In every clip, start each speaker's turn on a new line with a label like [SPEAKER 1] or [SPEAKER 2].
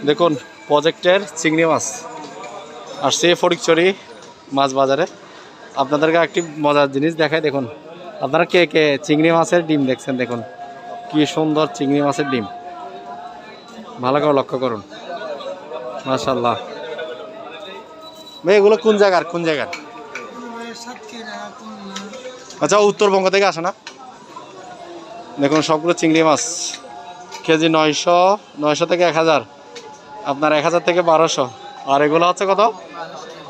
[SPEAKER 1] দেখুন প্রজেক্টের চিংড়ি মাছ আসছে ফটিকছড়ি মাছ বাজারে। আপনাদেরকে একটি মজার জিনিস দেখায়, দেখুন আপনারা কে কে চিংড়ি মাছের ডিম দেখছেন? দেখুন কি সুন্দর চিংড়ি মাছের ডিম, ভালো করে লক্ষ্য করুন। মাশাআল্লাহ ভাই, এগুলো কোন জায়গার? আচ্ছা, উত্তরবঙ্গ থেকে আসে না? দেখুন সবগুলো চিংড়ি মাছ কেজি 900 থেকে 1000, আপনার 1000 থেকে 1200। আর এগুলো হচ্ছে কত?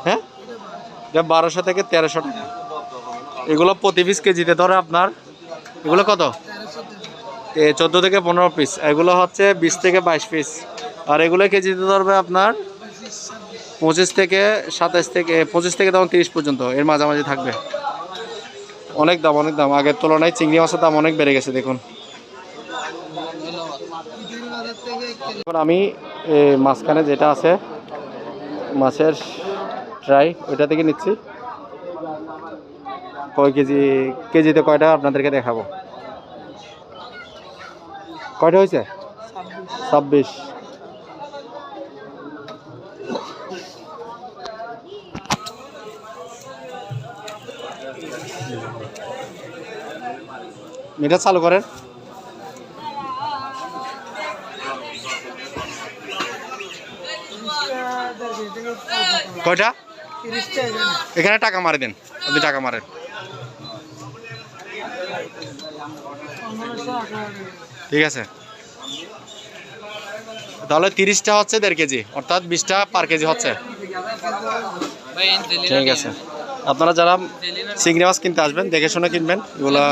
[SPEAKER 1] হ্যাঁ, 1200 থেকে 1300 টাকা। এগুলো প্রতি পিস কেজিতে ধরে আপনার, এগুলো কত? 14 থেকে 15 পিস। এগুলো হচ্ছে 20 থেকে 22 পিস। আর এগুলো কেজিতে ধরবে আপনার 25 থেকে 27 থেকে 25 থেকে তখন 30 পর্যন্ত, এর মাঝামাঝি থাকবে। অনেক দাম আগের তুলনায় চিংড়ি মাছের দাম অনেক বেড়ে গেছে। দেখুন আমি মাঝখানে যেটা আছে মাছের ট্রাই, ওইটা থেকে নিচ্ছি। কয় কেজিতে কয়টা আপনাদেরকে দেখাবো। কয়টা হয়েছে? 26। মিটার চালু করেন। কয়টা? এখানে টাকা মারে দেন, আপনি টাকা মারেন। ঠিক আছে, তাহলে 30টা হচ্ছে 1.5 কেজি, অর্থাৎ 20টা পার কেজি হচ্ছে। ঠিক আছে, আপনারা যারা চিংড়ি মাছ কিনতে আসবেন দেখে শুনে কিনবেন। এগুলা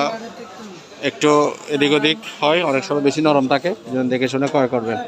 [SPEAKER 1] একটু এদিক ওদিক হয়, অনেক সময় বেশি নরম থাকে, দেখে শুনে ক্রয় করবেন।